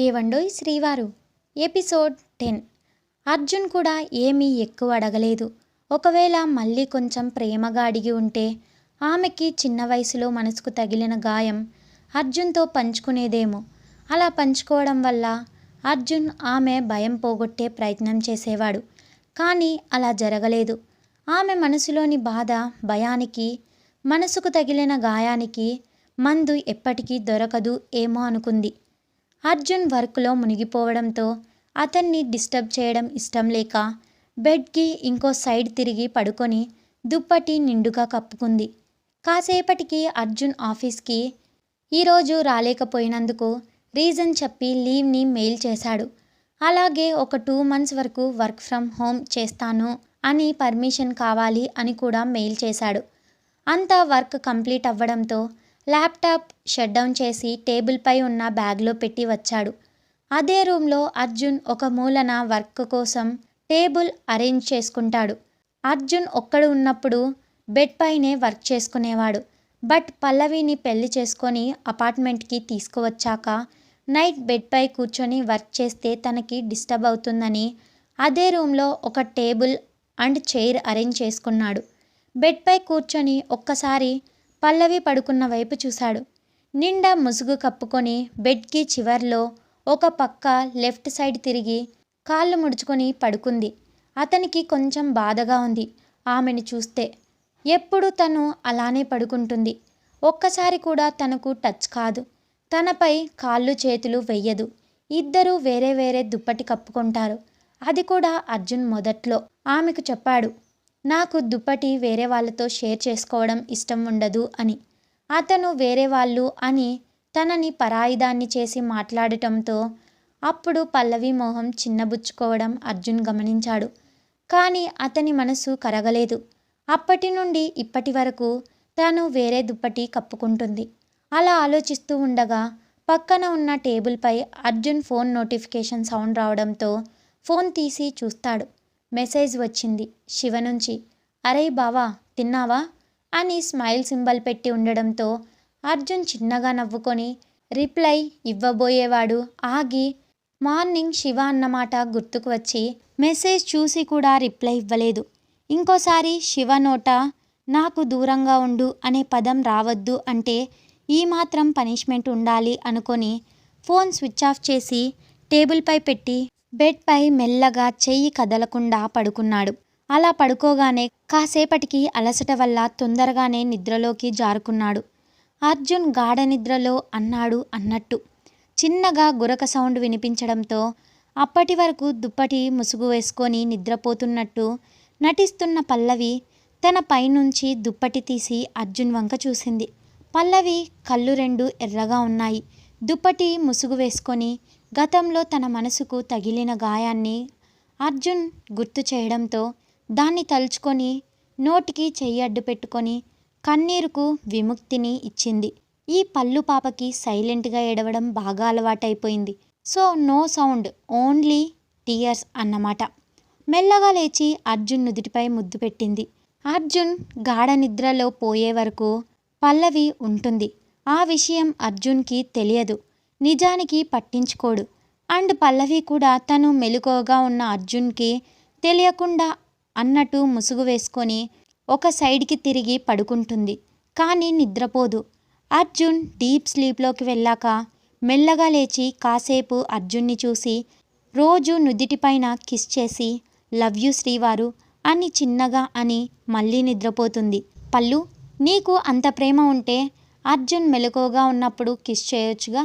ఏవండోయ్ శ్రీవారు ఎపిసోడ్ 10. అర్జున్ కూడా ఏమీ ఎక్కువ అడగలేదు. ఒకవేళ మళ్ళీ కొంచెం ప్రేమగా అడిగి ఉంటే ఆమెకి చిన్న వయసులో మనసుకు తగిలిన గాయం అర్జున్తో పంచుకునేదేమో. అలా పంచుకోవడం వల్ల అర్జున్ ఆమె భయం పోగొట్టే ప్రయత్నం చేసేవాడు. కానీ అలా జరగలేదు. ఆమె మనసులోని బాధ, భయానికి, మనసుకు తగిలిన గాయానికి మందు ఎప్పటికీ దొరకదు ఏమో అనుకుంది. అర్జున్ వర్క్లో మునిగిపోవడంతో అతన్ని డిస్టర్బ్ చేయడం ఇష్టం లేక బెడ్కి ఇంకో సైడ్ తిరిగి పడుకొని దుప్పటి నిండుగా కప్పుకుంది. కాసేపటికి అర్జున్ ఆఫీస్కి ఈరోజు రాలేకపోయినందుకు రీజన్ చెప్పి లీవ్ని మెయిల్ చేశాడు. అలాగే ఒక 2 months వరకు వర్క్ ఫ్రమ్ హోమ్ చేస్తాను అని పర్మిషన్ కావాలి అని కూడా మెయిల్ చేశాడు. అంతా వర్క్ కంప్లీట్ అవ్వడంతో ల్యాప్టాప్ షట్ డౌన్ చేసి టేబుల్పై ఉన్న బ్యాగ్లో పెట్టి వచ్చాడు. అదే రూమ్లో అర్జున్ ఒక మూలన వర్క్ కోసం టేబుల్ అరేంజ్ చేసుకుంటాడు. అర్జున్ ఒక్కడు ఉన్నప్పుడు బెడ్ పైనే వర్క్ చేసుకునేవాడు. బట్ పల్లవిని పెళ్లి చేసుకొని అపార్ట్మెంట్కి తీసుకువచ్చాక నైట్ బెడ్పై కూర్చొని వర్క్ చేస్తే తనకి డిస్టర్బ్ అవుతుందని అదే రూమ్లో ఒక టేబుల్ అండ్ చైర్ అరేంజ్ చేసుకున్నాడు. బెడ్పై కూర్చొని ఒక్కసారి పల్లవి పడుకున్న వైపు చూశాడు. నిండా ముసుగు కప్పుకొని బెడ్కి చివర్లో ఒక పక్క లెఫ్ట్ సైడ్ తిరిగి కాళ్ళు ముడుచుకొని పడుకుంది. అతనికి కొంచెం బాధగా ఉంది ఆమెను చూస్తే. ఎప్పుడు తను అలానే పడుకుంటుంది. ఒక్కసారి కూడా తనకు టచ్ కాదు. తనపై కాళ్ళు చేతులు వెయ్యదు. ఇద్దరూ వేరే వేరే దుప్పటి కప్పుకుంటారు. అది కూడా అర్జున్ మొదట్లో ఆమెకు చెప్పాడు, నాకు దుప్పటి వేరే వాళ్ళతో షేర్ చేసుకోవడం ఇష్టం ఉండదు అని. అతను వేరే వాళ్ళు అని తనని పరాయిదాన్ని చేసి మాట్లాడటంతో అప్పుడు పల్లవి మోహం చిన్నబుచ్చుకోవడం అర్జున్ గమనించాడు. కానీ అతని మనసు కరగలేదు. అప్పటి నుండి ఇప్పటి వరకు తాను వేరే దుప్పటి కప్పుకుంటుంది. అలా ఆలోచిస్తూ ఉండగా పక్కన ఉన్న టేబుల్పై అర్జున్ ఫోన్ నోటిఫికేషన్ సౌండ్ రావడంతో ఫోన్ తీసి చూస్తాడు. మెసేజ్ వచ్చింది శివ నుంచి. అరే బావా తిన్నావా అని స్మైల్ సింబల్ పెట్టి ఉండడంతో అర్జున్ చిన్నగా నవ్వుకొని రిప్లై ఇవ్వబోయేవాడు. ఆగి మార్నింగ్ శివ అన్నమాట గుర్తుకు వచ్చి మెసేజ్ చూసి కూడా రిప్లై ఇవ్వలేదు. ఇంకోసారి శివ నోట నాకు దూరంగా ఉండు అనే పదం రావద్దు అంటే ఈ మాత్రం పనిష్మెంట్ ఉండాలి అనుకొని ఫోన్ స్విచ్ ఆఫ్ చేసి టేబుల్పై పెట్టి బెడ్పై మెల్లగా చెయ్యి కదలకుండా పడుకున్నాడు. అలా పడుకోగానే కాసేపటికి అలసట వల్ల తొందరగానే నిద్రలోకి జారుకున్నాడు. అర్జున్ గాఢ నిద్రలో అన్నాడు అన్నట్టు చిన్నగా గురక సౌండ్ వినిపించడంతో అప్పటి వరకు దుప్పటి ముసుగు వేసుకొని నిద్రపోతున్నట్టు నటిస్తున్న పల్లవి తన పైనుంచి దుప్పటి తీసి అర్జున్ వంక చూసింది. పల్లవి కళ్ళు 2 ఎర్రగా ఉన్నాయి. దుప్పటి ముసుగు వేసుకొని గతంలో తన మనసుకు తగిలిన గాయాన్ని అర్జున్ గుర్తు చేయడంతో దాన్ని తలుచుకొని నోటికి చెయ్యి అడ్డు పెట్టుకొని కన్నీరుకు విముక్తిని ఇచ్చింది. ఈ పల్లు పాపకి సైలెంట్గా ఏడవడం బాగా అలవాటైపోయింది. So no sound, only tears అన్నమాట. మెల్లగా లేచి అర్జున్ నుదుటిపై ముద్దు పెట్టింది. అర్జున్ గాఢ నిద్రలో పోయే వరకు పల్లవి ఉంటుంది. ఆ విషయం అర్జున్కి తెలియదు. నిజానికి పట్టించుకోడు. అండ్ పల్లవి కూడా తను మెలకువగా ఉన్న అర్జున్కి తెలియకుండా అన్నట్టు ముసుగు వేసుకొని ఒక సైడ్కి తిరిగి పడుకుంటుంది. కానీ నిద్రపోదు. అర్జున్ డీప్ స్లీప్లోకి వెళ్ళాక మెల్లగా లేచి కాసేపు అర్జున్ని చూసి రోజు నుదిటిపైన కిస్ చేసి లవ్ యూ శ్రీవారు అని చిన్నగా అని మళ్ళీ నిద్రపోతుంది. పల్లు, నీకు అంత ప్రేమ ఉంటే అర్జున్ మెలకువగా ఉన్నప్పుడు కిస్ చేయొచ్చుగా.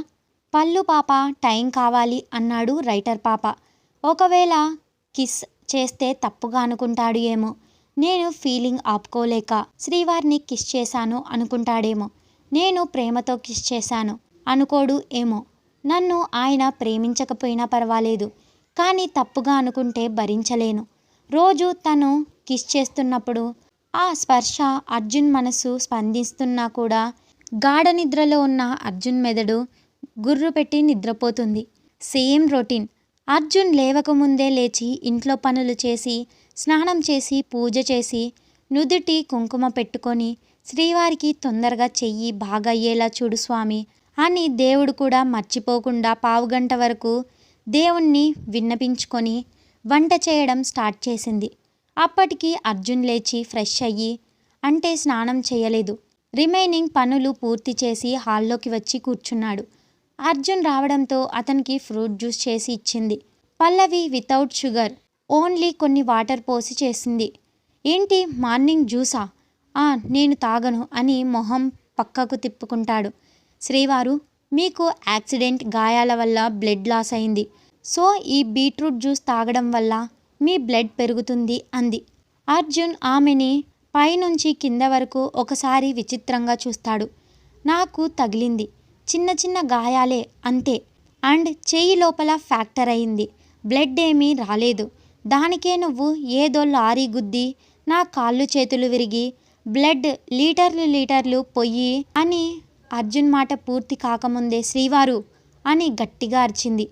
పల్లు పాప టైం కావాలి అన్నాడు రైటర్ పాప. ఒకవేళ కిస్ చేస్తే తప్పుగా అనుకుంటాడు ఏమో. నేను ఫీలింగ్ ఆపుకోలేక శ్రీవారిని కిస్ చేశాను అనుకుంటాడేమో. నేను ప్రేమతో కిస్ చేశాను అనుకోడు ఏమో. నన్ను ఆయన ప్రేమించకపోయినా పర్వాలేదు, కానీ తప్పుగా అనుకుంటే భరించలేను. రోజు తను కిస్ చేస్తున్నప్పుడు ఆ స్పర్శ అర్జున్ మనసు స్పందిస్తున్నా కూడా గాఢ నిద్రలో ఉన్న అర్జున్ మెదడు గుర్రు పెట్టి నిద్రపోతుంది. Same routine. అర్జున్ లేవకముందే లేచి ఇంట్లో పనులు చేసి స్నానం చేసి పూజ చేసి నుదుటి కుంకుమ పెట్టుకొని శ్రీవారికి తొందరగా చెయ్యి బాగయ్యేలా చూడు స్వామి అని దేవుడు కూడా మర్చిపోకుండా పావుగంట వరకు దేవుణ్ణి విన్నపించుకొని వంట చేయడం స్టార్ట్ చేసింది. అప్పటికి అర్జున్ లేచి ఫ్రెష్ అయ్యి, అంటే స్నానం చేయలేదు, రిమైనింగ్ పనులు పూర్తి చేసి హాల్లోకి వచ్చి కూర్చున్నాడు. అర్జున్ రావడంతో అతనికి ఫ్రూట్ జ్యూస్ చేసి ఇచ్చింది. పల్లవి వితౌట్ షుగర్, ఓన్లీ కొన్ని వాటర్ పోసి చేసింది. ఏంటి మార్నింగ్ జ్యూసా? నేను తాగను అని మొహం పక్కకు తిప్పుకుంటాడు. శ్రీవారు, మీకు యాక్సిడెంట్, గాయాల వల్ల బ్లడ్ లాస్ అయింది. సో ఈ బీట్రూట్ జ్యూస్ తాగడం వల్ల మీ బ్లడ్ పెరుగుతుంది అంది. అర్జున్ ఆమెని పైనుంచి కింద వరకు ఒకసారి విచిత్రంగా చూస్తాడు. నాకు తగిలింది, చిన్న చిన్న గాయాలే అంతే, అండ్ చెయ్యి లోపల ఫ్రాక్చర్ అయింది, బ్లడ్ ఏమీ రాలేదు. దానికే నువ్వు ఏదో లారీ గుద్ది నా కాళ్ళు చేతులు విరిగి బ్లడ్ లీటర్లు పొయ్యి అని. అర్జున్ మాట పూర్తి కాకముందే శ్రీవారు అని గట్టిగా అరిచింది.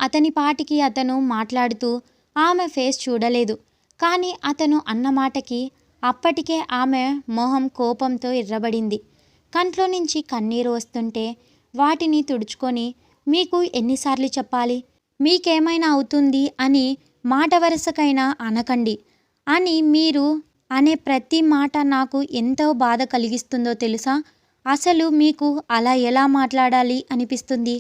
అతని పాటికి అతను మాట్లాడుతూ ఆమె ఫేస్ చూడలేదు. కానీ అతను అన్న మాటకి అప్పటికే ఆమె మొహం కోపంతో ఎర్రబడింది. కంట్లో నుంచి కన్నీరు వస్తుంటే వాటిని తుడుచుకొని, మీకు ఎన్నిసార్లు చెప్పాలి, మీకేమైనా అవుతుంది అని మాట వరుసకైనా అనకండి అని. మీరు అనే ప్రతి మాట నాకు ఎంతో బాధ కలిగిస్తుందో తెలుసా? అసలు మీకు అలా ఎలా మాట్లాడాలి అనిపిస్తుంది?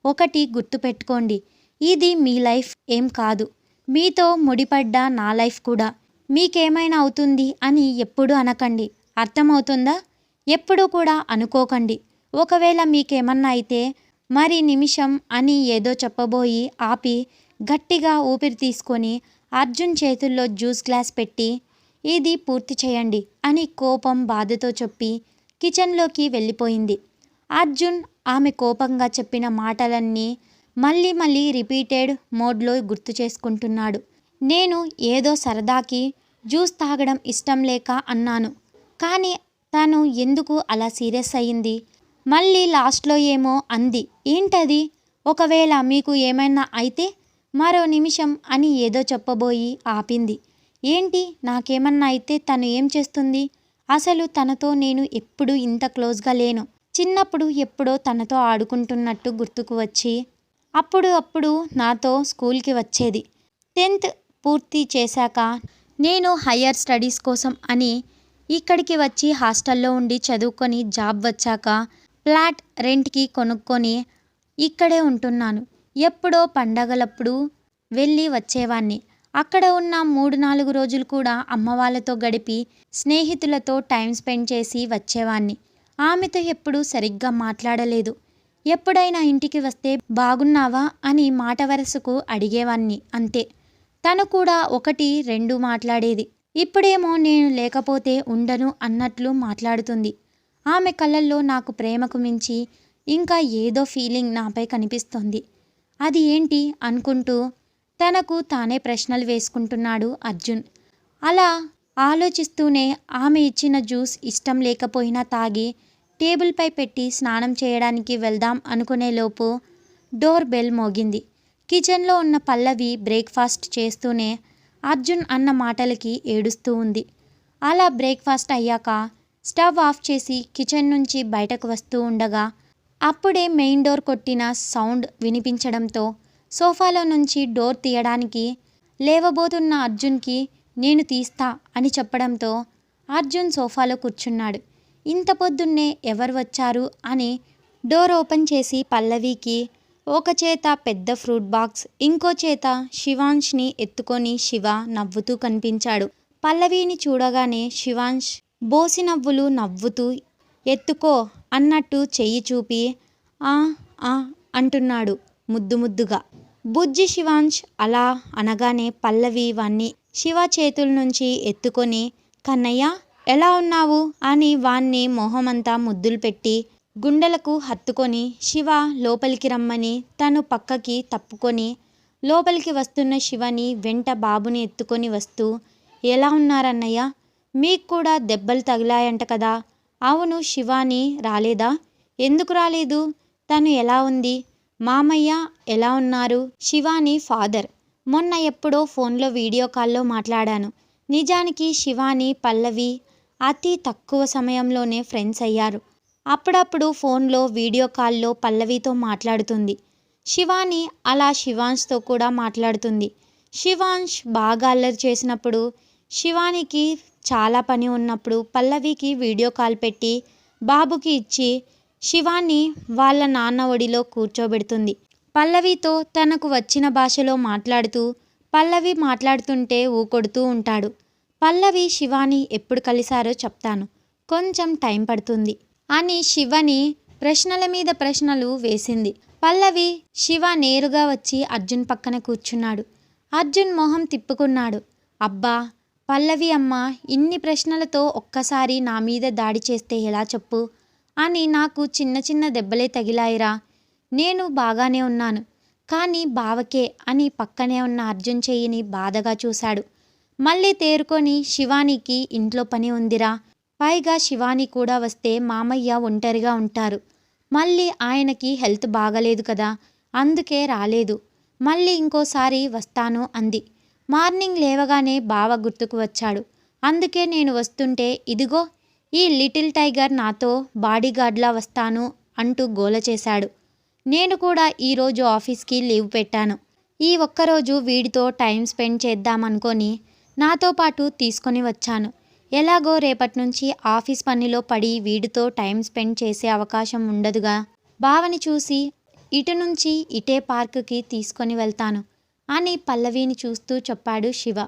ఒకటి గుర్తుపెట్టుకోండి, ఇది మీ లైఫ్ ఏం కాదు, మీతో ముడిపడ్డ నా లైఫ్ కూడా. మీకేమైనా అవుతుంది అని ఎప్పుడు అనకండి, అర్థమవుతుందా? ఎప్పుడు కూడా అనుకోకండి. ఒకవేళ మీకేమన్నా అయితే మరి నిమిషం అని ఏదో చెప్పబోయి ఆపి గట్టిగా ఊపిరి తీసుకొని అర్జున్ చేతుల్లో జ్యూస్ గ్లాస్ పెట్టి, ఇది పూర్తి చేయండి అని కోపం బాధతో చెప్పి కిచెన్లోకి వెళ్ళిపోయింది. అర్జున్ ఆమె కోపంగా చెప్పిన మాటలన్నీ మళ్ళీ రిపీటెడ్ మోడ్లో గుర్తు చేసుకుంటున్నాడు. నేను ఏదో సరదాకి జ్యూస్ తాగడం ఇష్టం లేక అన్నాను, కానీ తను ఎందుకు అలా సీరియస్ అయ్యింది? మళ్ళీ లాస్ట్లో ఏమో అంది, ఏంటది? ఒకవేళ మీకు ఏమైనా అయితే మరో నిమిషం అని ఏదో చెప్పబోయి ఆపింది. ఏంటి, నాకేమన్నా అయితే తను ఏం చేస్తుంది? అసలు తనతో నేను ఎప్పుడు ఇంత క్లోజ్గా లేను. చిన్నప్పుడు ఎప్పుడో తనతో ఆడుకుంటున్నట్టు గుర్తుకు వచ్చి అప్పుడు నాతో స్కూల్కి వచ్చేది. 10th పూర్తి చేశాక నేను హయ్యర్ స్టడీస్ కోసం అని ఇక్కడికి వచ్చి హాస్టల్లో ఉండి చదువుకొని జాబ్ వచ్చాక ఫ్లాట్ రెంట్కి కొనుక్కొని ఇక్కడే ఉంటున్నాను. ఎప్పుడో పండగలప్పుడు వెళ్ళి వచ్చేవాణ్ణి. అక్కడ ఉన్న 3-4 రోజులు కూడా అమ్మ వాళ్ళతో గడిపి స్నేహితులతో టైం స్పెండ్ చేసి వచ్చేవాణ్ణి. ఆమెతో ఎప్పుడూ సరిగ్గా మాట్లాడలేదు. ఎప్పుడైనా ఇంటికి వస్తే బాగున్నావా అని మాట వరసకు అడిగేవాణ్ణి, అంతే. తను కూడా 1-2 మాట్లాడేది. ఇప్పుడేమో నేను లేకపోతే ఉండను అన్నట్లు మాట్లాడుతుంది. ఆమె కళ్ళల్లో నాకు ప్రేమకు మించి ఇంకా ఏదో ఫీలింగ్ నాపై కనిపిస్తోంది. అది ఏంటి అనుకుంటూ తనకు తానే ప్రశ్నలు వేసుకుంటున్నాడు అర్జున్. అలా ఆలోచిస్తూనే ఆమె ఇచ్చిన జ్యూస్ ఇష్టం లేకపోయినా తాగి టేబుల్పై పెట్టి స్నానం చేయడానికి వెళ్దాం అనుకునేలోపు డోర్ బెల్ మోగింది. కిచెన్లో ఉన్న పల్లవి బ్రేక్ఫాస్ట్ చేస్తూనే అర్జున్ అన్న మాటలకి ఏడుస్తూ ఉంది. అలా బ్రేక్ఫాస్ట్ అయ్యాక స్టవ్ ఆఫ్ చేసి కిచెన్ నుంచి బయటకు వస్తూ ఉండగా అప్పుడే మెయిన్ డోర్ కొట్టిన సౌండ్ వినిపించడంతో సోఫాలో నుంచి డోర్ తీయడానికి లేవబోతున్న అర్జున్కి నేను తీస్తా అని చెప్పడంతో అర్జున్ సోఫాలో కూర్చున్నాడు. ఇంత పొద్దున్నే ఎవరు వచ్చారు అని డోర్ ఓపెన్ చేసి పల్లవికి ఒక చేత పెద్ద ఫ్రూట్ బాక్స్, ఇంకో చేత శివాంష్ని ఎత్తుకొని శివ నవ్వుతూ కనిపించాడు. పల్లవిని చూడగానే శివాంష్ బోసి నవ్వులు నవ్వుతూ ఎత్తుకో అన్నట్టు చెయ్యి చూపి ఆ అంటున్నాడు ముద్దుగా. బుజ్జి శివాంష్ అలా అనగానే పల్లవి వాణ్ణి శివ చేతుల నుంచి ఎత్తుకొని కన్నయ్య ఎలా ఉన్నావు అని వాణ్ణి మొహమంతా ముద్దులు పెట్టి గుండెలకు హత్తుకొని శివ లోపలికి రమ్మని తను పక్కకి తప్పుకొని లోపలికి వస్తున్న శివని వెంట బాబుని ఎత్తుకొని వస్తూ, ఎలా ఉన్నారన్నయ్య? మీకు కూడా దెబ్బలు తగిలాయంట కదా? అవును, శివాని రాలేదా? ఎందుకు రాలేదు? తను ఎలా ఉంది? మామయ్య ఎలా ఉన్నారు? శివాని ఫాదర్ మొన్న ఎప్పుడో ఫోన్లో వీడియో కాల్లో మాట్లాడాను. నిజానికి శివాని పల్లవి అతి తక్కువ సమయంలోనే ఫ్రెండ్స్ అయ్యారు. అప్పుడప్పుడు ఫోన్లో వీడియో కాల్లో పల్లవితో మాట్లాడుతుంది. శివాని అలా శివాన్ష్తో కూడా మాట్లాడుతుంది. శివాన్ష్ బాగా అల్లరి చేసినప్పుడు, శివానికి చాలా పని ఉన్నప్పుడు పల్లవికి వీడియో కాల్ పెట్టి బాబుకి ఇచ్చి శివాని వాళ్ళ నాన్న ఒడిలో కూర్చోబెడుతుంది. పల్లవితో తనకు వచ్చిన భాషలో మాట్లాడుతూ పల్లవి మాట్లాడుతుంటే ఊకొడుతూ ఉంటాడు. పల్లవి శివాని ఎప్పుడు కలిశారో చెప్తాను, కొంచెం టైం పడుతుంది అని శివని ప్రశ్నల మీద ప్రశ్నలు వేసింది. పల్లవి శివ నేరుగా వచ్చి అర్జున్ పక్కన కూర్చున్నాడు. అర్జున్ మొహం తిప్పుకున్నాడు. అబ్బా పల్లవి అమ్మ ఇన్ని ప్రశ్నలతో ఒక్కసారి నా మీద దాడి చేస్తే ఎలా చెప్పు అని నాకు చిన్న చిన్న దెబ్బలే తగిలాయిరా. నేను బాగానే ఉన్నాను, కానీ బావకే అని పక్కనే ఉన్న అర్జున్ చెయ్యిని బాధగా చూశాడు. మళ్ళీ తేరుకొని శివానికి ఇంట్లో పని ఉందిరా, పైగా శివాని కూడా వస్తే మామయ్య ఒంటరిగా ఉంటారు, మళ్ళీ ఆయనకి హెల్త్ బాగలేదు కదా, అందుకే రాలేదు, మళ్ళీ ఇంకోసారి వస్తాను అంది. మార్నింగ్ లేవగానే బావ గుర్తుకు వచ్చాడు. అందుకే నేను వస్తుంటే ఇదిగో ఈ లిటిల్ టైగర్ నాతో బాడీగార్డ్లా వస్తాను అంటూ గోల చేశాడు. నేను కూడా ఈరోజు ఆఫీస్కి లీవ్ పెట్టాను. ఈ ఒక్కరోజు వీడితో టైం స్పెండ్ చేద్దామనుకొని నాతో పాటు తీసుకొని వచ్చాను. ఎలాగో రేపటి నుంచి ఆఫీస్ పనిలో పడి వీడితో టైం స్పెండ్ చేసే అవకాశం ఉండదుగా. బావని చూసి ఇటు నుంచి ఇటే పార్కుకి తీసుకొని వెళ్తాను అని పల్లవిని చూస్తూ చెప్పాడు శివ.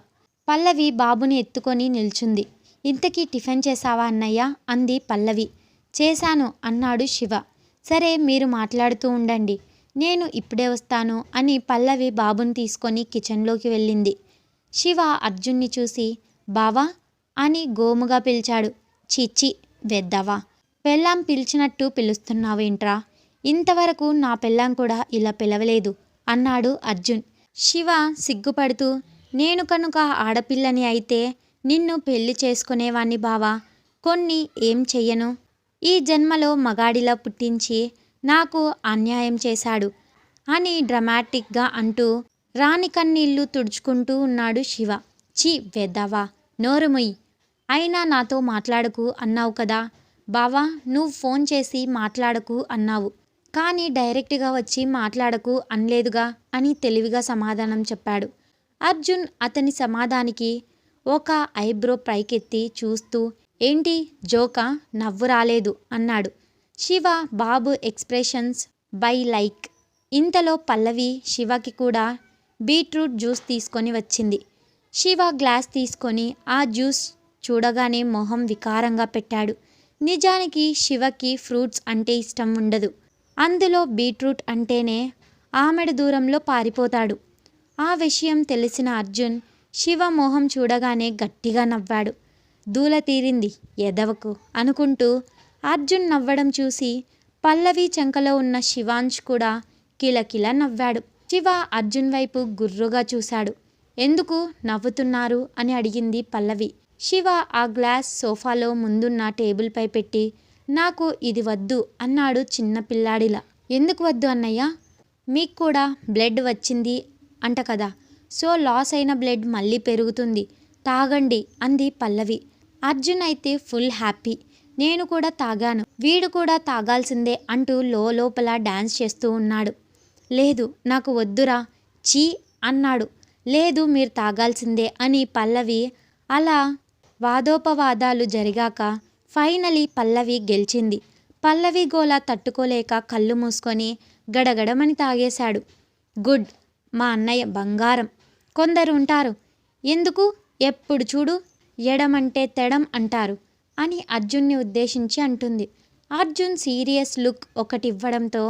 పల్లవి బాబుని ఎత్తుకొని నిల్చుంది. ఇంతకీ టిఫిన్ చేశావా అన్నయ్య అంది పల్లవి. చేశాను అన్నాడు శివ. సరే మీరు మాట్లాడుతూ ఉండండి, నేను ఇప్పుడే వస్తాను అని పల్లవి బాబుని తీసుకొని కిచెన్లోకి వెళ్ళింది. శివ అర్జున్ని చూసి బావా అని గోముగా పిలిచాడు. చిచ్చి వెద్దవా, పెళ్ళాం పిలిచినట్టు పిలుస్తున్నావేంట్రా, ఇంతవరకు నా పెళ్ళాం కూడా ఇలా పిలవలేదు అన్నాడు అర్జున్. శివ సిగ్గుపడుతూ నేను కనుక ఆడపిల్లని అయితే నిన్ను పెళ్లి చేసుకునేవాణ్ణి బావా, కొన్ని ఏం చెయ్యను, ఈ జన్మలో మగాడిలా పుట్టించి నాకు అన్యాయం చేశాడు అని డ్రమాటిక్గా అంటూ రాణి కన్నీళ్లు తుడుచుకుంటూ ఉన్నాడు శివ. చి వెద్దవా, నోరుముయ్, అయినా నాతో మాట్లాడకు అన్నావు కదా బావా, నువ్వు ఫోన్ చేసి మాట్లాడకు అన్నావు, కానీ డైరెక్ట్గా వచ్చి మాట్లాడకు అనలేదుగా అని తెలివిగా సమాధానం చెప్పాడు. అర్జున్ అతని సమాధానానికి ఒక ఐబ్రో పైకెత్తి చూస్తూ ఏంటి జోకా, నవ్వు రాలేదు అన్నాడు. శివ బాబు ఎక్స్ప్రెషన్స్ బై లైక్. ఇంతలో పల్లవి శివకి కూడా బీట్రూట్ జ్యూస్ తీసుకొని వచ్చింది. శివ గ్లాస్ తీసుకొని ఆ జ్యూస్ చూడగానే మొహం వికారంగా పెట్టాడు. నిజానికి శివకి ఫ్రూట్స్ అంటే ఇష్టం ఉండదు, అందులో బీట్రూట్ అంటేనే ఆమెడ దూరంలో పారిపోతాడు. ఆ విషయం తెలిసిన అర్జున్ శివ మొహం చూడగానే గట్టిగా నవ్వాడు. దూల తీరింది ఎదవకు అనుకుంటూ అర్జున్ నవ్వడం చూసి పల్లవి చెంకలో ఉన్న శివాంష్ కూడా కిలకిల నవ్వాడు. శివ అర్జున్ వైపు గుర్రుగా చూశాడు. ఎందుకు నవ్వుతున్నారు అని అడిగింది పల్లవి. శివ ఆ గ్లాస్ సోఫాలో ముందున్న టేబుల్పై పెట్టి నాకు ఇది వద్దు అన్నాడు చిన్న పిల్లాడిలా. ఎందుకు వద్దు అన్నయ్య, మీకు కూడా బ్లడ్ వచ్చింది అంట కదా, సో లాస్ అయిన బ్లడ్ మళ్ళీ పెరుగుతుంది, తాగండి అంది పల్లవి. అర్జున్ అయితే ఫుల్ హ్యాపీ. నేను కూడా తాగాను, వీడు కూడా తాగాల్సిందే అంటూ లోపల డాన్స్ చేస్తూ ఉన్నాడు. లేదు నాకు వద్దురా, చీ అన్నాడు. లేదు మీరు తాగాల్సిందే అని పల్లవి. అలా వాదోపవాదాలు జరిగాక ఫైనలీ పల్లవి గెలిచింది. పల్లవి గోల తట్టుకోలేక కళ్ళు మూసుకొని గడగడమని తాగేశాడు. గుడ్, మా అన్నయ్య బంగారం. కొందరు ఉంటారు, ఎందుకు ఎప్పుడు చూడు ఎడమంటే తెడం అంటారు అని అర్జున్ని ఉద్దేశించి అంటుంది. అర్జున్ సీరియస్ లుక్ ఒకటి ఇవ్వడంతో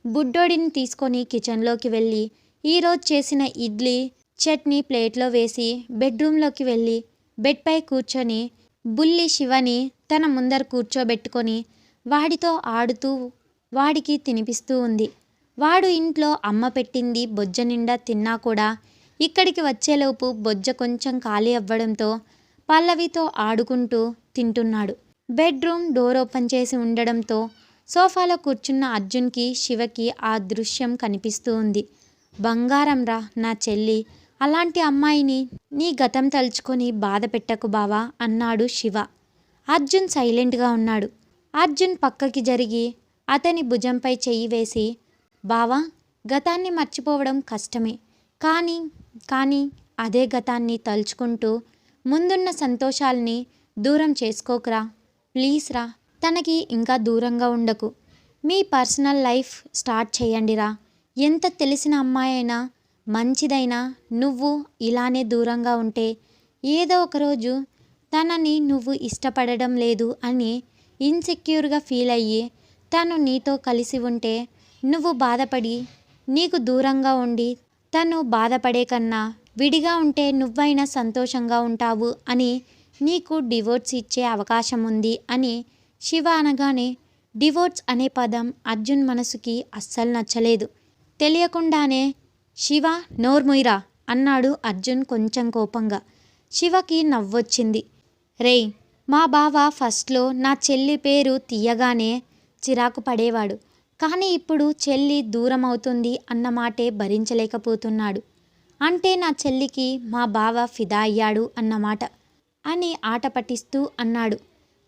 బుడ్డోడిని తీసుకొని కిచెన్లోకి వెళ్ళి ఈరోజు చేసిన ఇడ్లీ చట్నీ ప్లేట్లో వేసి బెడ్రూమ్లోకి వెళ్ళి బెడ్పై కూర్చొని బుల్లి శివని తన ముందర కూర్చోబెట్టుకొని వాడితో ఆడుతూ వాడికి తినిపిస్తూ ఉంది. వాడు ఇంట్లో అమ్మ పెట్టింది బొజ్జ నిండా తిన్నా కూడా ఇక్కడికి వచ్చేలోపు బొజ్జ కొంచెం ఖాళీ అవ్వడంతో పల్లవితో ఆడుకుంటూ తింటున్నాడు. బెడ్రూమ్ డోర్ ఓపెన్ చేసి ఉండడంతో సోఫాలో కూర్చున్న అర్జున్కి శివకి ఆ దృశ్యం కనిపిస్తూ ఉంది. బంగారం రా నా చెల్లి, అలాంటి అమ్మాయిని నీ గతం తలుచుకొని బాధ పెట్టకు బావా అన్నాడు శివ. అర్జున్ సైలెంట్గా ఉన్నాడు. అర్జున్ పక్కకి జరిగి అతని భుజంపై చెయ్యి వేసి, బావా, గతాన్ని మర్చిపోవడం కష్టమే. కానీ కానీ అదే గతాన్ని తలుచుకుంటూ ముందున్న సంతోషాల్ని దూరం చేసుకోకురా. ప్లీజ్ రా. తనకి ఇంకా దూరంగా ఉండకు. మీ పర్సనల్ లైఫ్ స్టార్ట్ చేయండిరా. ఎంత తెలిసిన అమ్మాయైనా మంచిదైనా నువ్వు ఇలానే దూరంగా ఉంటే ఏదో ఒకరోజు తనని నువ్వు ఇష్టపడడం లేదు అని ఇన్సెక్యూర్గా ఫీల్ అయ్యి తను నీతో కలిసి ఉంటే నువ్వు బాధపడి నీకు దూరంగా ఉండి తను బాధపడే కన్నా విడిగా ఉంటే నువ్వైనా సంతోషంగా ఉంటావు అని నీకు డివోర్స్ ఇచ్చే అవకాశం ఉంది అని శివ అనగానే డివోర్స్ అనే పదం అర్జున్ మనసుకి అస్సలు నచ్చలేదు. తెలియకుండానే శివ, నోర్ముయిరా అన్నాడు అర్జున్ కొంచెం కోపంగా. శివకి నవ్వొచ్చింది. రేయ్, మా బావ ఫస్ట్లో నా చెల్లి పేరు తీయగానే చిరాకు పడేవాడు. కానీ ఇప్పుడు చెల్లి దూరం అవుతుంది అన్న మాటే భరించలేకపోతున్నాడు. అంటే నా చెల్లికి మా బావ ఫిదా అయ్యాడు అన్నమాట అని ఆట పట్టిస్తూ అన్నాడు.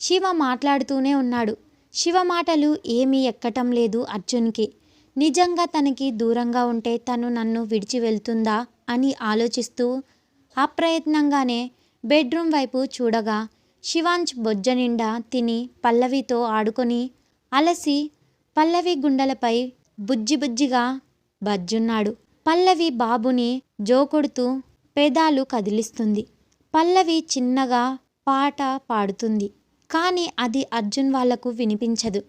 శివ మాట్లాడుతూనే ఉన్నాడు. శివ మాటలు ఏమీ ఎక్కటం లేదు అర్జున్కి. నిజంగా తనకి దూరంగా ఉంటే తను నన్ను విడిచి వెళ్తుందా అని ఆలోచిస్తూ అప్రయత్నంగానే బెడ్రూమ్ వైపు చూడగా శివాంశ్ బొజ్జ నిండా తిని పల్లవితో ఆడుకొని అలసి పల్లవి గుండెలపై బుజ్జిబుజ్జిగా బజ్జున్నాడు. పల్లవి బాబుని జోకొడుతూ పెదాలు కదిలిస్తుంది. పల్లవి చిన్నగా పాట పాడుతుంది. కానీ అది అర్జున్ వాళ్లకు వినిపించదు.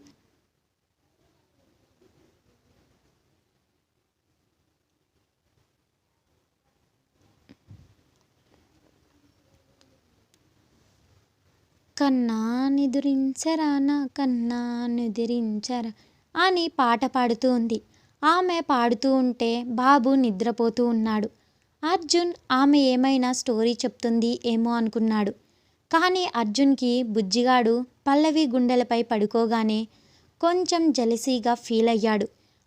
కన్నా నిదురించరా నా కన్నా నిదురించరా అని పాట పాడుతూ ఉంది. ఆమె పాడుతూ ఉంటే బాబు నిద్రపోతూ ఉన్నాడు. అర్జున్ ఆమె ఏమైనా స్టోరీ చెప్తుంది ఏమో అనుకున్నాడు. కానీ అర్జున్కి బుజ్జిగాడు పల్లవి గుండెలపై పడుకోగానే కొంచెం జెలసీగా ఫీల్ అయ్యాడు.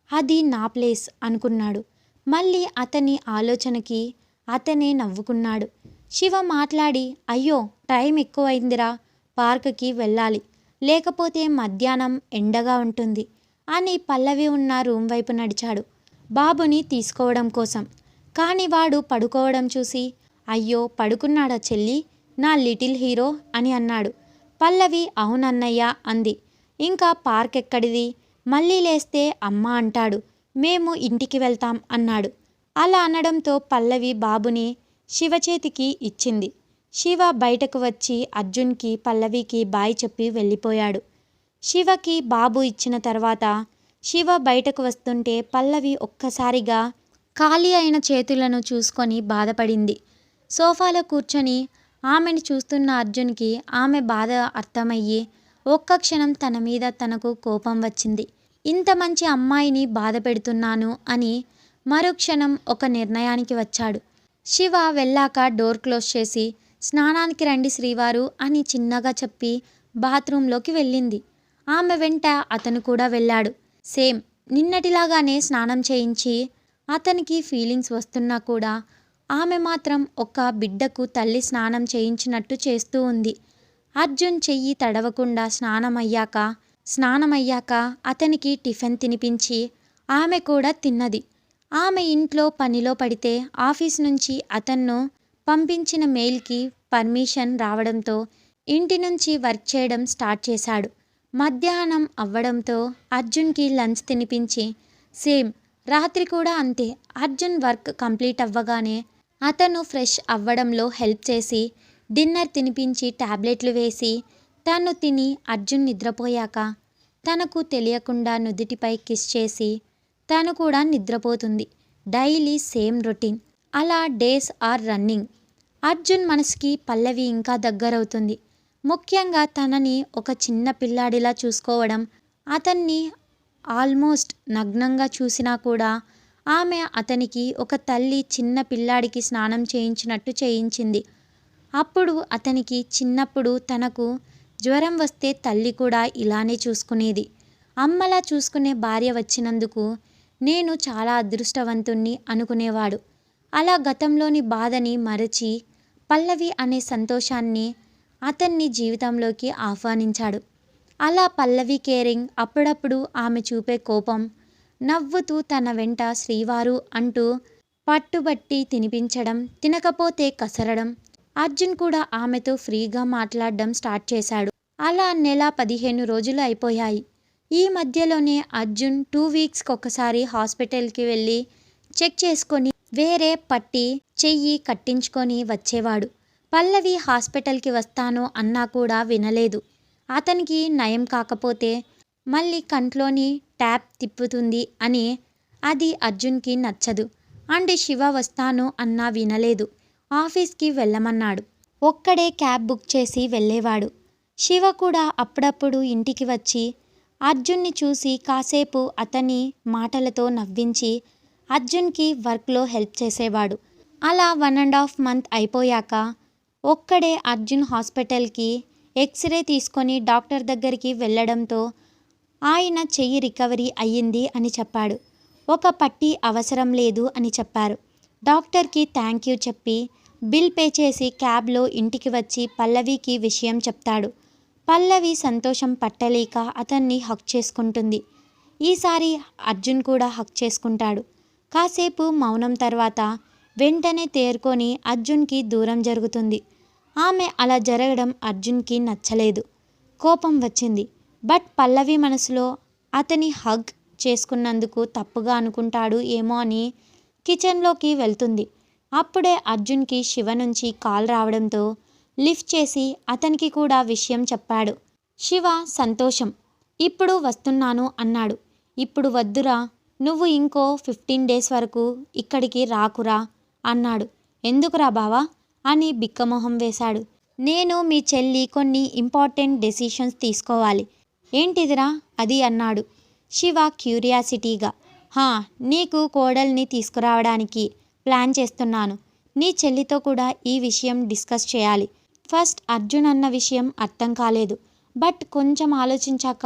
అది నా ప్లేస్ అనుకున్నాడు. మళ్ళీ అతని ఆలోచనకి అతనే నవ్వుకున్నాడు. శివ మాట్లాడి, అయ్యో, టైం ఎక్కువైందిరా, పార్కుకి వెళ్ళాలి, లేకపోతే మధ్యాహ్నం ఎండగా ఉంటుంది అని పల్లవి ఉన్న రూమ్ వైపు నడిచాడు బాబుని తీసుకోవడం కోసం. కానీ వాడు పడుకోవడం చూసి, అయ్యో, పడుకున్నాడా చెల్లి, నా లిటిల్ హీరో అని అన్నాడు. పల్లవి అవునన్నయ్య అంది. ఇంకా పార్క్ ఎక్కడిది, మళ్ళీ లేస్తే అమ్మ అంటాడు, మేము ఇంటికి వెళ్తాం అన్నాడు. అలా అనడంతో పల్లవి బాబుని శివ చేతికి ఇచ్చింది. శివ బయటకు వచ్చి అర్జున్కి పల్లవికి బాయ్ చెప్పి వెళ్ళిపోయాడు. శివకి బాబు ఇచ్చిన తర్వాత శివ బయటకు వస్తుంటే పల్లవి ఒక్కసారిగా ఖాళీ అయిన చేతులను చూసుకొని బాధపడింది. సోఫాలో కూర్చొని ఆమెను చూస్తున్న అర్జున్కి ఆమె బాధ అర్థమయ్యి ఒక్క క్షణం తన మీద తనకు కోపం వచ్చింది. ఇంత మంచి అమ్మాయిని బాధ పెడుతున్నాను అని మరుక్షణం ఒక నిర్ణయానికి వచ్చాడు. శివ వెళ్ళాక డోర్ క్లోజ్ చేసి స్నానానికి రండి శ్రీవారు అని చిన్నగా చెప్పి బాత్రూంలోకి వెళ్ళింది. ఆమె వెంట అతను కూడా వెళ్ళాడు. సేమ్ నిన్నటిలాగానే స్నానం చేయించి అతనికి ఫీలింగ్స్ వస్తున్నా కూడా ఆమె మాత్రం ఒక బిడ్డకు తల్లి స్నానం చేయించినట్టు చేస్తూ ఉంది. అర్జున్ చెయ్యి తడవకుండా స్నానమయ్యాక అతనికి టిఫిన్ తినిపించి ఆమె కూడా తిన్నది. ఆమె ఇంట్లో పనిలో పడితే ఆఫీస్ నుంచి అతన్ను పంపించిన మెయిల్కి పర్మిషన్ రావడంతో ఇంటి నుంచి వర్క్ చేయడం స్టార్ట్ చేశాడు. మధ్యాహ్నం అవ్వడంతో అర్జున్కి లంచ్ తినిపించి సేమ్ రాత్రి కూడా అంతే. అర్జున్ వర్క్ కంప్లీట్ అవ్వగానే అతను ఫ్రెష్ అవ్వడంలో హెల్ప్ చేసి డిన్నర్ తినిపించి టాబ్లెట్లు వేసి తను తిని అర్జున్ నిద్రపోయాక తనకు తెలియకుండా నుదిటిపై కిస్ చేసి తను కూడా నిద్రపోతుంది. Daily same routine. అలా డేస్ ఆర్ రన్నింగ్. అర్జున్ మనసుకి పల్లవి ఇంకా దగ్గరవుతుంది. ముఖ్యంగా తనని ఒక చిన్న పిల్లాడిలా చూసుకోవడం, అతన్ని ఆల్మోస్ట్ నగ్నంగా చూసినా కూడా ఆమె అతనికి ఒక తల్లి చిన్న పిల్లాడికి స్నానం చేయించినట్టు చేయించింది. అప్పుడు అతనికి చిన్నప్పుడు తనకు జ్వరం వస్తే తల్లి కూడా ఇలానే చూసుకునేది. అమ్మలా చూసుకునే భార్య వచ్చినందుకు నేను చాలా అదృష్టవంతుణ్ణి అనుకునేవాడు. అలా గతంలోని బాధని మరచి పల్లవి అనే సంతోషాన్ని అతన్ని జీవితంలోకి ఆహ్వానించాడు. అలా పల్లవి కేరింగ్, అప్పుడప్పుడు ఆమె చూపే కోపం, నవ్వుతూ తన వెంట శ్రీవారు అంటూ పట్టుబట్టి తినిపించడం, తినకపోతే కసరడం. అర్జున్ కూడా ఆమెతో ఫ్రీగా మాట్లాడడం స్టార్ట్ చేశాడు. అలా నెల 15 రోజులు అయిపోయాయి. ఈ మధ్యలోనే అర్జున్ 2 వీక్స్కి ఒకసారి హాస్పిటల్కి వెళ్ళి చెక్ చేసుకొని వేరే పట్టి చెయ్యి కట్టించుకొని వచ్చేవాడు. పల్లవి హాస్పిటల్కి వస్తాను అన్నా కూడా వినలేదు. అతనికి నయం కాకపోతే మళ్ళీ కంట్లోని ట్యాప్ తిప్పుతుంది అని. అది అర్జున్కి నచ్చదు. అండ్ శివ వస్తాను అన్నా వినలేదు. ఆఫీస్కి వెళ్ళమన్నాడు. ఒక్కడే క్యాబ్ బుక్ చేసి వెళ్ళేవాడు. శివ కూడా అప్పుడప్పుడు ఇంటికి వచ్చి అర్జున్ని చూసి కాసేపు అతని మాటలతో నవ్వించి అర్జున్కి వర్క్లో హెల్ప్ చేసేవాడు. అలా 1.5 మంత్ అయిపోయాక ఒక్కడే అర్జున్ హాస్పిటల్కి ఎక్స్రే తీసుకొని డాక్టర్ దగ్గరికి వెళ్ళడంతో ఆయన చెయ్యి రికవరీ అయ్యింది అని చెప్పాడు. ఒక పట్టీ అవసరం లేదు అని చెప్పారు. డాక్టర్కి థ్యాంక్ యూ చెప్పి బిల్ పే చేసి క్యాబ్లో ఇంటికి వచ్చి పల్లవికి విషయం చెప్తాడు. పల్లవి సంతోషం పట్టలేక అతన్ని హక్ చేసుకుంటుంది. ఈసారి అర్జున్ కూడా హక్ చేసుకుంటాడు. కాసేపు మౌనం తర్వాత వెంటనే తేరుకొని అర్జున్కి దూరం జరుగుతుంది. ఆమె అలా జరగడం అర్జున్కి నచ్చలేదు. కోపం వచ్చింది. బట్ పల్లవి మనసులో అతని హగ్ చేసుకున్నందుకు తప్పుగా అనుకుంటాడు ఏమో అని కిచెన్లోకి వెళ్తుంది. అప్పుడే అర్జున్కి శివ నుంచి కాల్ రావడంతో లిఫ్ట్ చేసి అతనికి కూడా విషయం చెప్పాడు. శివ సంతోషం. ఇప్పుడు వస్తున్నాను అన్నాడు. ఇప్పుడు వద్దురా, నువ్వు ఇంకో 15 డేస్ వరకు ఇక్కడికి రాకురా అన్నాడు. ఎందుకురా బావా అని బిక్కమొహం వేశాడు. నేను మీ చెల్లి కొన్ని ఇంపార్టెంట్ డెసిషన్స్ తీసుకోవాలి. ఏంటిదిరా అది అన్నాడు శివ క్యూరియాసిటీగా. నీకు కోడల్ని తీసుకురావడానికి ప్లాన్ చేస్తున్నాను. నీ చెల్లితో కూడా ఈ విషయం డిస్కస్ చేయాలి. ఫస్ట్ అర్జున్ అన్న విషయం అర్థం కాలేదు. బట్ కొంచెం ఆలోచించాక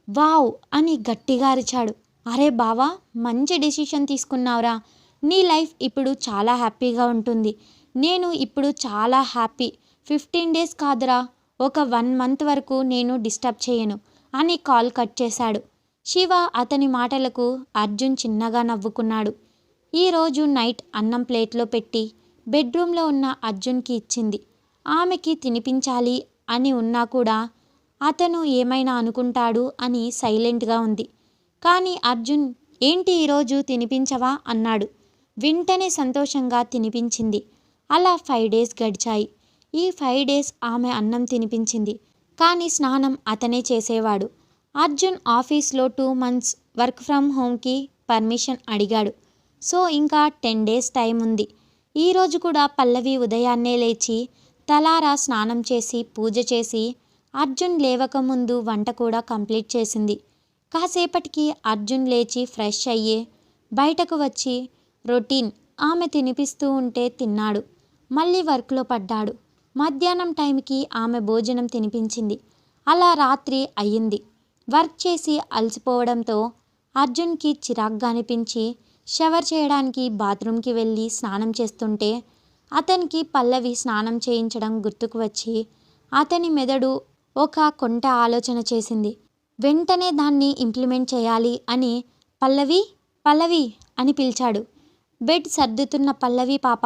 వావ్ అని గట్టిగా అరిచాడు. అరే బావా, మంచి డెసిషన్ తీసుకున్నావురా. నీ లైఫ్ ఇప్పుడు చాలా హ్యాపీగా ఉంటుంది. నేను ఇప్పుడు చాలా హ్యాపీ. 15 డేస్ కాదురా, ఒక 1 మంత్ వరకు నేను డిస్టర్బ్ చేయను అని కాల్ కట్ చేశాడు. శివ అతని మాటలకు అర్జున్ చిన్నగా నవ్వుకున్నాడు. ఈరోజు నైట్ అన్నం ప్లేట్లో పెట్టి బెడ్రూమ్లో ఉన్న అర్జున్కి ఇచ్చింది. ఆమెకి తినిపించాలి అని ఉన్నా కూడా అతను ఏమైనా అనుకుంటాడు అని సైలెంట్గా ఉంది. కానీ అర్జున్ ఏంటి ఈరోజు తినిపించవా అన్నాడు. వెంటనే సంతోషంగా తినిపించింది. అలా 5 డేస్ గడిచాయి. ఈ 5 డేస్ ఆమె అన్నం తినిపించింది. కానీ స్నానం అతనే చేసేవాడు. అర్జున్ ఆఫీస్లో 2 మంత్స్ వర్క్ ఫ్రమ్ హోమ్కి పర్మిషన్ అడిగాడు. సో ఇంకా 10 డేస్ టైం ఉంది. ఈరోజు కూడా పల్లవి ఉదయాన్నే లేచి తలారా స్నానం చేసి పూజ చేసి అర్జున్ లేవకముందు వంట కూడా కంప్లీట్ చేసింది. కాసేపటికి అర్జున్ లేచి ఫ్రెష్ అయ్యి బయటకు వచ్చి రొటీన్ ఆమె తినిపిస్తూ ఉంటే తిన్నాడు. మళ్ళీ వర్క్లో పడ్డాడు. మధ్యాహ్నం టైంకి ఆమె భోజనం తినిపించింది. అలా రాత్రి అయ్యింది. వర్క్ చేసి అలసిపోవడంతో అర్జున్కి చిరాగ్గా అనిపించి షవర్ చేయడానికి బాత్రూమ్కి వెళ్ళి స్నానం చేస్తుంటే అతనికి పల్లవి స్నానం చేయించడం గుర్తుకు వచ్చి అతని మెదడు ఒక కొంట ఆలోచన చేసింది. వెంటనే దాన్ని ఇంప్లిమెంట్ చేయాలి అని పల్లవి పల్లవి అని పిలిచాడు. బెడ్ సర్దుతున్న పల్లవి పాప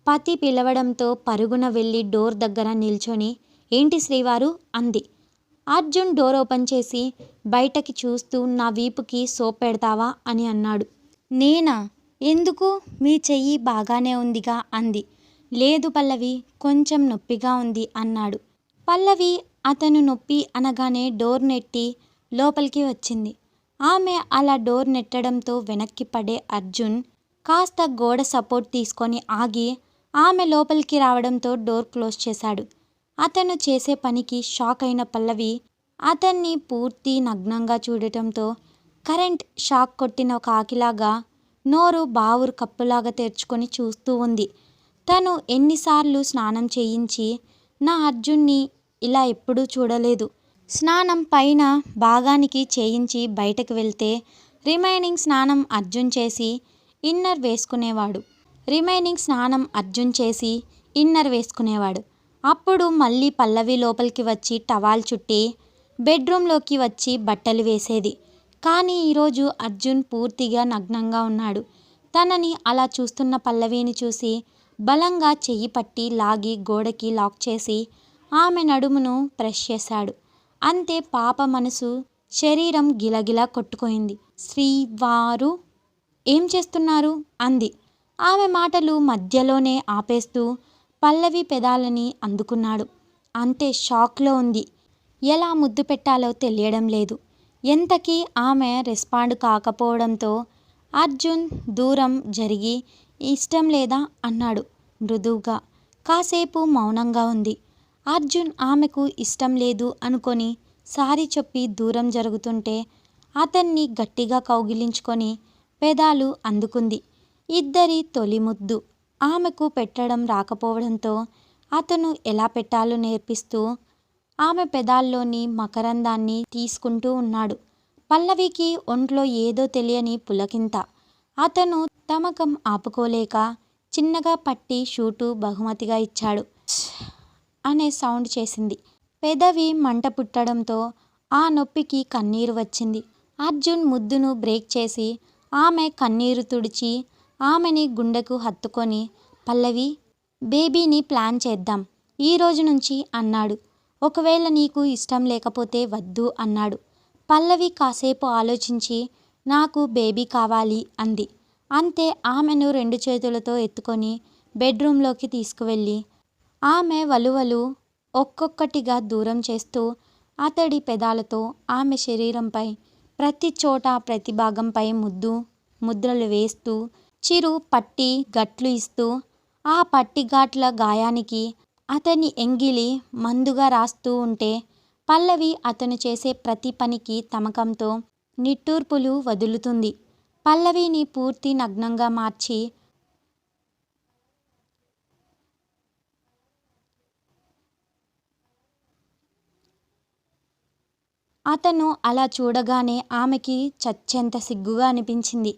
పతి పిలవడంతో పరుగున వెళ్ళి డోర్ దగ్గర నిల్చొని ఏంటి శ్రీవారు అంది. అర్జున్ డోర్ ఓపెన్ చేసి బయటకి చూస్తూ నా వీపుకి సోప్ పెడతావా అని అన్నాడు. నేనా? ఎందుకు? మీ చెయ్యి బాగానే ఉందిగా అంది. లేదు పల్లవి, కొంచెం నొప్పిగా ఉంది అన్నాడు. పల్లవి అతను నొప్పి అనగానే డోర్ నెట్టి లోపలికి వచ్చింది. ఆమె అలా డోర్ నెట్టడంతో వెనక్కి పడే అర్జున్ కాస్త గోడ సపోర్ట్ తీసుకొని ఆగి ఆమె లోపలికి రావడంతో డోర్ క్లోజ్ చేశాడు. అతను చేసే పనికి షాక్ అయిన పల్లవి అతన్ని పూర్తి నగ్నంగా చూడటంతో కరెంట్ షాక్ కొట్టిన కాకిలాగా నోరు బావురు కప్పులాగా తెరుచుకొని చూస్తూ ఉంది. తను ఎన్నిసార్లు స్నానం చేయించి నా అర్జున్ని ఇలా ఎప్పుడూ చూడలేదు. స్నానం పైన భాగానికి చేయించి బయటకు వెళ్తే రిమైనింగ్ స్నానం అర్జున్ చేసి ఇన్నర్ వేసుకునేవాడు. అప్పుడు మళ్ళీ పల్లవి లోపలికి వచ్చి టవాల్ చుట్టి బెడ్రూమ్లోకి వచ్చి బట్టలు వేసేది. కానీ ఈరోజు అర్జున్ పూర్తిగా నగ్నంగా ఉన్నాడు. తనని అలా చూస్తున్న పల్లవిని చూసి బలంగా చెయ్యి పట్టి లాగి గోడకి లాక్ చేసి ఆమె నడుమును ప్రెస్ చేశాడు. అంతే పాప మనసు శరీరం గిలగిలా కొట్టుకోయింది. శ్రీవారు ఏం చేస్తున్నారు అంది. ఆమె మాటలు మధ్యలోనే ఆపేస్తూ పల్లవి పెదాలని అందుకున్నాడు. అంతే షాక్లో ఉంది. ఎలా ముద్దు పెట్టాలో తెలియడం లేదు. ఎంతకీ ఆమె రెస్పాండ్ కాకపోవడంతో అర్జున్ దూరం జరిగి ఇష్టం లేదా అన్నాడు మృదువుగా. కాసేపు మౌనంగా ఉంది. అర్జున్ ఆమెకు ఇష్టం లేదు అనుకొని సారీ చెప్పి దూరం జరుగుతుంటే అతన్ని గట్టిగా కౌగిలించుకొని పెదాలు అందుకుంది. ఇద్దరి తొలి ముద్దు. ఆమెకు పెట్టడం రాకపోవడంతో అతను ఎలా పెట్టాలో నేర్పిస్తూ ఆమె పెదాల్లోని మకరందాన్ని తీసుకుంటూ ఉన్నాడు. పల్లవికి ఒంట్లో ఏదో తెలియని పులకింత. అతను తమకం ఆపుకోలేక చిన్నగా పట్టి షూటు బహుమతిగా ఇచ్చాడు. అనే సౌండ్ చేసింది. పెదవి మంట పుట్టడంతో ఆ నొప్పికి కన్నీరు వచ్చింది. అర్జున్ ముద్దును బ్రేక్ చేసి ఆమె కన్నీరు తుడిచి ఆమెని గుండెకు హత్తుకొని పల్లవి, బేబీని ప్లాన్ చేద్దాం ఈ రోజు నుంచి అన్నాడు. ఒకవేళ నీకు ఇష్టం లేకపోతే వద్దు అన్నాడు. పల్లవి కాసేపు ఆలోచించి నాకు బేబీ కావాలి అంది. అంతే ఆమెను 2 చేతులతో ఎత్తుకొని బెడ్రూంలోకి తీసుకువెళ్ళి ఆమె వలువలు ఒక్కొక్కటిగా దూరం చేస్తూ అతడి పెదాలతో ఆమె శరీరంపై ప్రతి చోట ప్రతి భాగంపై ముద్రలు వేస్తూ చిరు పట్టి గట్లు ఇస్తూ ఆ పట్టిఘాట్ల గాయానికి అతని ఎంగిలి మందుగా రాస్తూ ఉంటే పల్లవి అతను చేసే ప్రతి పనికి తమకంతో నిట్టూర్పులు వదులుతుంది. పల్లవిని పూర్తి నగ్నంగా మార్చి అతను అలా చూడగానే ఆమెకి చచ్చెంత సిగ్గుగా అనిపించింది.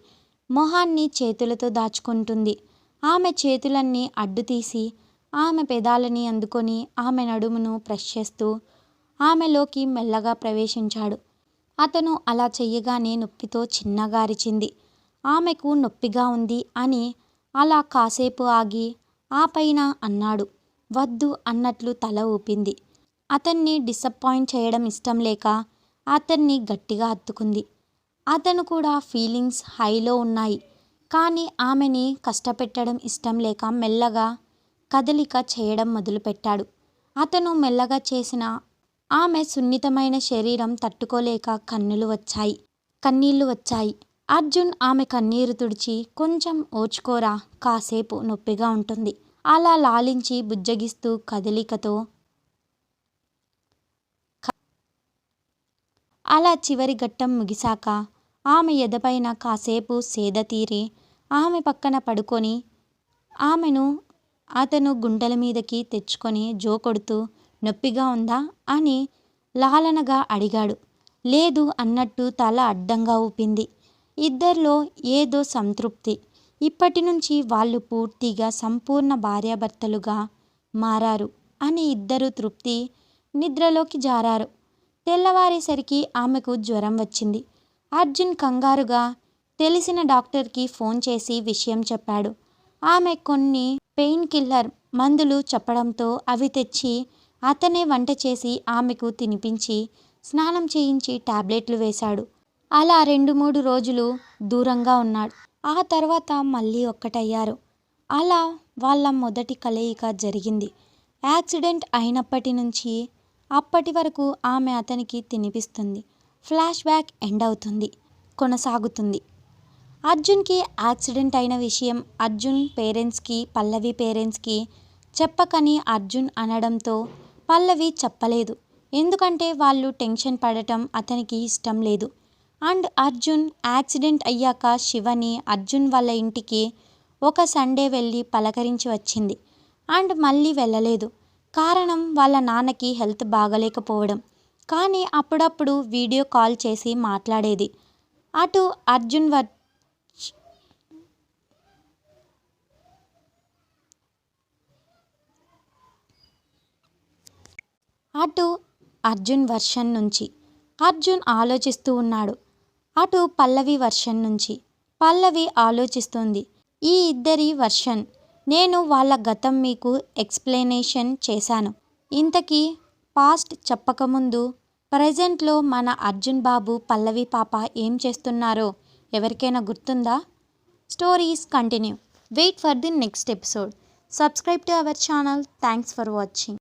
మొహాన్ని చేతులతో దాచుకుంటుంది. ఆమె చేతులన్నీ అడ్డు తీసి ఆమె పెదాలని అందుకొని ఆమె నడుమును ప్రెస్ చేస్తూ ఆమెలోకి మెల్లగా ప్రవేశించాడు. అతను అలా చెయ్యగానే నొప్పితో చిన్నగా అరిచింది. ఆమెకు నొప్పిగా ఉంది అని అలా కాసేపు ఆగి ఆ పైన అన్నాడు. వద్దు అన్నట్లు తల ఊపింది. అతన్ని డిసప్పాయింట్ చేయడం ఇష్టం లేక అతన్ని గట్టిగా హత్తుకుంది. అతను కూడా ఫీలింగ్స్ హైలో ఉన్నాయి. కానీ ఆమెని కష్టపెట్టడం ఇష్టం లేక మెల్లగా కదలిక చేయడం మొదలుపెట్టాడు. అతను మెల్లగా చేసిన ఆమె సున్నితమైన శరీరం తట్టుకోలేక కన్నీళ్లు వచ్చాయి. అర్జున్ ఆమె కన్నీరు తుడిచి కొంచెం ఓర్చుకోరా, కాసేపు నొప్పిగా ఉంటుంది అలా లాలించి బుజ్జగిస్తూ కదలికతో అలా చివరి ఘట్టం ముగిశాక ఆమె ఎదపైన కాసేపు సేద తీరి ఆమె పక్కన పడుకొని ఆమెను అతను గుండెల మీదకి తెచ్చుకొని జోకొడుతూ నొప్పిగా ఉందా అని లాలనగా అడిగాడు. లేదు అన్నట్టు తల అడ్డంగా ఊపింది. ఇద్దరిలో ఏదో సంతృప్తి. ఇప్పటి నుంచి వాళ్ళు పూర్తిగా సంపూర్ణ భార్యాభర్తలుగా మారారు అని ఇద్దరు తృప్తి నిద్రలోకి జారారు. తెల్లవారేసరికి ఆమెకు జ్వరం వచ్చింది. అర్జున్ కంగారుగా తెలిసిన డాక్టర్కి ఫోన్ చేసి విషయం చెప్పాడు. ఆమె కొన్ని పెయిన్ కిల్లర్ మందులు చెప్పడంతో అవి తెచ్చి అతనే వంట చేసి ఆమెకు తినిపించి స్నానం చేయించి టాబ్లెట్లు వేశాడు. అలా 2-3 రోజులు దూరంగా ఉన్నాడు. ఆ తర్వాత మళ్ళీ ఒక్కటయ్యారు. అలా వాళ్ళ మొదటి కలయిక జరిగింది. యాక్సిడెంట్ అయినప్పటి నుంచి అప్పటి వరకు ఆమె అతనికి తినిపిస్తుంది. ఫ్లాష్ బ్యాక్ ఎండ్ అవుతుంది, కొనసాగుతుంది. అర్జున్కి యాక్సిడెంట్ అయిన విషయం అర్జున్ పేరెంట్స్కి పల్లవి పేరెంట్స్కి చెప్పకని అర్జున్ అనడంతో పల్లవి చెప్పలేదు. ఎందుకంటే వాళ్ళు టెన్షన్ పడటం అతనికి ఇష్టం లేదు. అండ్ అర్జున్ యాక్సిడెంట్ అయ్యాక శివని అర్జున్ వాళ్ళ ఇంటికి ఒక సండే వెళ్ళి పలకరించి వచ్చింది. అండ్ మళ్ళీ వెళ్ళలేదు. కారణం వాళ్ళ నాన్నకి హెల్త్ బాగలేకపోవడం. కానీ అప్పుడప్పుడు వీడియో కాల్ చేసి మాట్లాడేది. అటు అర్జున్ వర్షన్ నుంచి. అర్జున్ ఆలోచిస్తూ ఉన్నాడు. అటు పల్లవి వర్షన్ నుంచి. పల్లవి ఆలోచిస్తుంది. ఈ ఇద్దరి వర్షన్. నేను వాళ్ళ గతం మీకు ఎక్స్ప్లెనేషన్ చేశాను. ఇంతకీ పాస్ట్ చెప్పకముందు ప్రజెంట్లో మన అర్జున్ బాబు పల్లవి పాప ఏం చేస్తున్నారో ఎవరికైనా గుర్తుందా? Stories continue. Wait for the next episode. Subscribe to our channel. Thanks for watching.